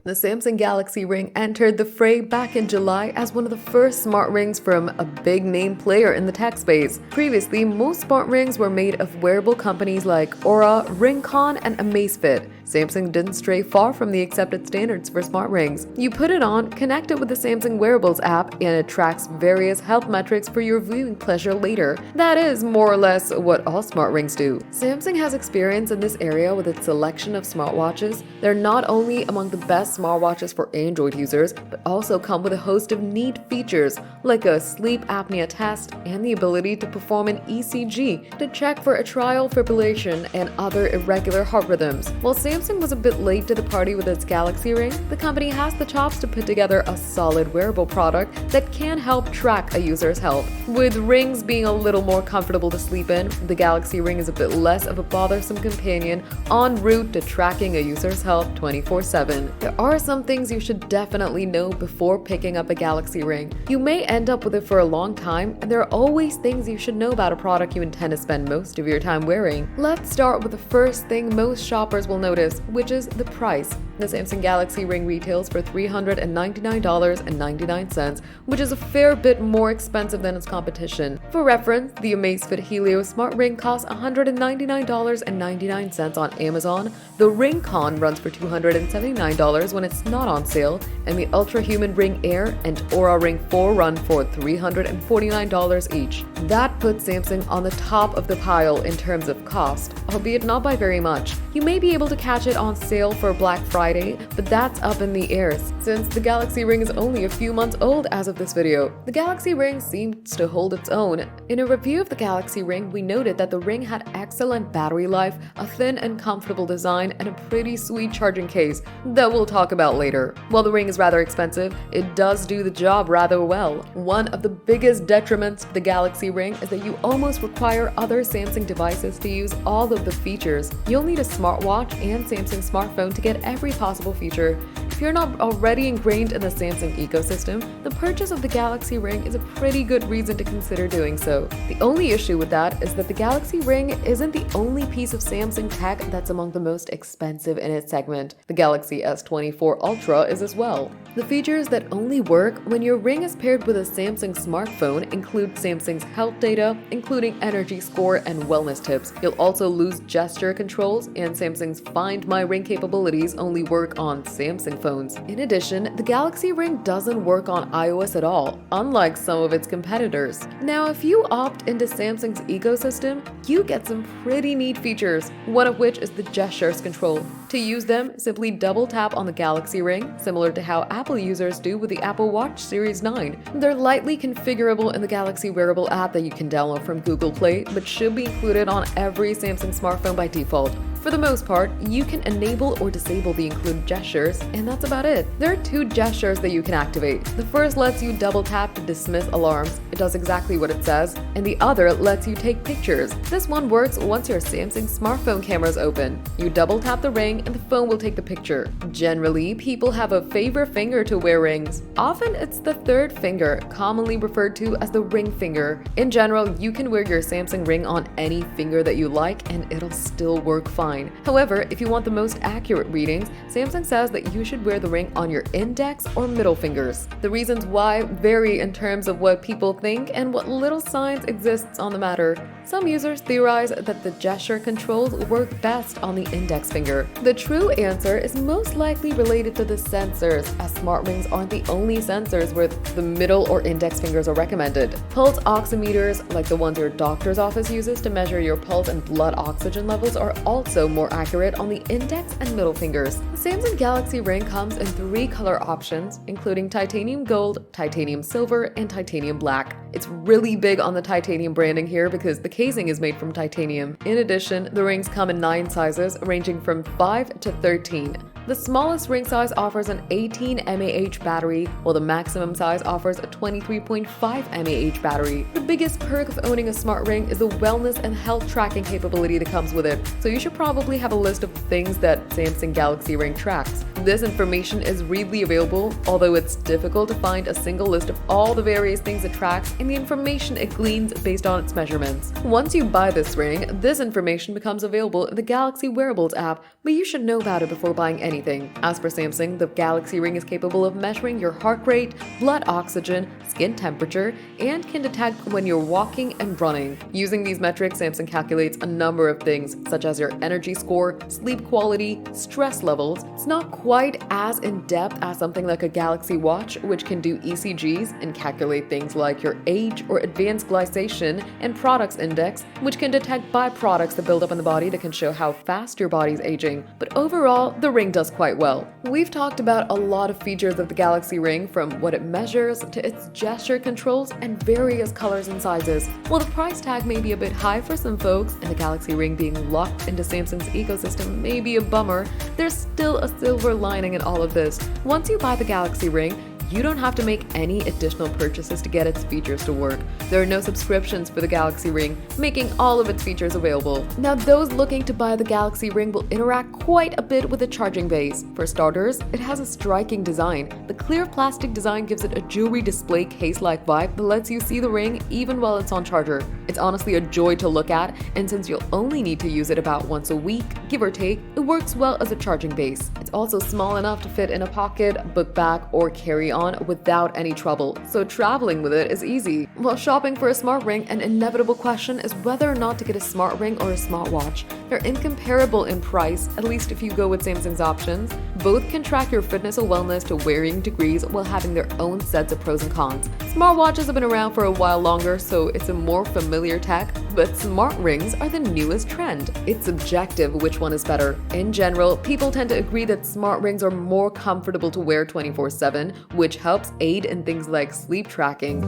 The Samsung Galaxy Ring entered the fray back in July as one of the first smart rings from a big name player in the tech space. Previously, most smart rings were made of wearable companies like Aura, Rincon, and Amazfit. Samsung didn't stray far from the accepted standards for smart rings. You put it on, connect it with the Samsung Wearables app, and it tracks various health metrics for your viewing pleasure later. That is more or less what all smart rings do. Samsung has experience in this area with its selection of smartwatches. They're not only among the best smartwatches for Android users, but also come with a host of neat features like a sleep apnea test and the ability to perform an ECG to check for atrial fibrillation and other irregular heart rhythms. While Samsung was a bit late to the party with its Galaxy Ring, the company has the chops to put together a solid wearable product that can help track a user's health. With rings being a little more comfortable to sleep in, the Galaxy Ring is a bit less of a bothersome companion en route to tracking a user's health 24/7. There are some things you should definitely know before picking up a Galaxy Ring. You may end up with it for a long time, and there are always things you should know about a product you intend to spend most of your time wearing. Let's start with the first thing most shoppers will notice, which is the price. The Samsung Galaxy Ring retails for $399.99, which is a fair bit more expensive than its competition. For reference, the Amazfit Helio Smart Ring costs $199.99 on Amazon, the Rincon runs for $279 when it's not on sale, and the Ultra Human Ring Air and Aura Ring 4 run for $349 each. That puts Samsung on the top of the pile in terms of cost, albeit not by very much. You may be able to catch it on sale for Black Friday, but that's up in the air since the Galaxy Ring is only a few months old as of this video. The Galaxy Ring seems to hold its own. In a review of the Galaxy Ring, we noted that the ring had excellent battery life, a thin and comfortable design, and a pretty sweet charging case that we'll talk about later. While the ring is rather expensive, it does do the job rather well. One of the biggest detriments to the Galaxy Ring is that you almost require other Samsung devices to use all of the features. You'll need a smartwatch and Samsung smartphone to get every possible feature. If you're not already ingrained in the Samsung ecosystem, the purchase of the Galaxy Ring is a pretty good reason to consider doing so. The only issue with that is that the Galaxy Ring isn't the only piece of Samsung tech that's among the most expensive in its segment. The Galaxy S24 Ultra is as well. The features that only work when your ring is paired with a Samsung smartphone include Samsung's health data, including energy score and wellness tips. You'll also lose gesture controls, and Samsung's Find My Ring capabilities only work on Samsung phones. In addition, the Galaxy Ring doesn't work on iOS at all, unlike some of its competitors. Now, if you opt into Samsung's ecosystem, you get some pretty neat features, one of which is the gestures control. To use them, simply double tap on the Galaxy Ring, similar to how Apple users do with the Apple Watch Series 9. They're lightly configurable in the Galaxy Wearable app that you can download from Google Play, but should be included on every Samsung smartphone by default. For the most part, you can enable or disable the included gestures, and that's about it. There are two gestures that you can activate. The first lets you double tap to dismiss alarms. It does exactly what it says, and the other lets you take pictures. This one works once your Samsung smartphone camera is open. You double tap the ring and the phone will take the picture. Generally, people have a favorite finger to wear rings. Often it's the third finger, commonly referred to as the ring finger. In general, you can wear your Samsung ring on any finger that you like and it'll still work fine. However, if you want the most accurate readings, Samsung says that you should wear the ring on your index or middle fingers. The reasons why vary in terms of what people think and what little science exists on the matter. Some users theorize that the gesture controls work best on the index finger. The true answer is most likely related to the sensors, as smart rings aren't the only sensors where the middle or index fingers are recommended. Pulse oximeters, like the ones your doctor's office uses to measure your pulse and blood oxygen levels, are also more accurate on the index and middle fingers. The Samsung Galaxy Ring comes in 3 color options, including titanium gold, titanium silver, and titanium black. It's really big on the titanium branding here because the casing is made from titanium. In addition, the rings come in 9 sizes, ranging from 5 to 13. The smallest ring size offers an 18 mAh battery, while the maximum size offers a 23.5 mAh battery. The biggest perk of owning a smart ring is the wellness and health tracking capability that comes with it, so you should probably have a list of things that Samsung Galaxy Ring tracks. This information is readily available, although it's difficult to find a single list of all the various things it tracks and the information it gleans based on its measurements. Once you buy this ring, this information becomes available in the Galaxy Wearables app, but you should know about it before buying anything. As for Samsung, the Galaxy Ring is capable of measuring your heart rate, blood oxygen, skin temperature, and can detect when you're walking and running. Using these metrics, Samsung calculates a number of things, such as your energy score, sleep quality, stress levels. It's not quite as in-depth as something like a Galaxy Watch, which can do ECGs and calculate things like your age, or advanced glycation and products index, which can detect byproducts that build up in the body that can show how fast your body's aging. But overall, the ring does quite well. We've talked about a lot of features of the Galaxy Ring, from what it measures to its gesture controls and various colors and sizes. While the price tag may be a bit high for some folks, and the Galaxy Ring being locked into Samsung's ecosystem may be a bummer, there's still a silver lining in all of this. Once you buy the Galaxy Ring, you don't have to make any additional purchases to get its features to work. There are no subscriptions for the Galaxy Ring, making all of its features available. Now, those looking to buy the Galaxy Ring will interact quite a bit with the charging base. For starters, it has a striking design. The clear plastic design gives it a jewelry display case-like vibe that lets you see the ring even while it's on charger. It's honestly a joy to look at, and since you'll only need to use it about once a week, give or take, it works well as a charging base. It's also small enough to fit in a pocket, book bag, or carry on without any trouble, so traveling with it is easy. While shopping for a smart ring, an inevitable question is whether or not to get a smart ring or a smartwatch. They're incomparable in price, at least if you go with Samsung's options. Both can track your fitness or wellness to varying degrees while having their own sets of pros and cons. Smartwatches have been around for a while longer, so it's a more familiar tech, but smart rings are the newest trend. It's subjective which one is better. In general, people tend to agree that smart rings are more comfortable to wear 24/7, which helps aid in things like sleep tracking.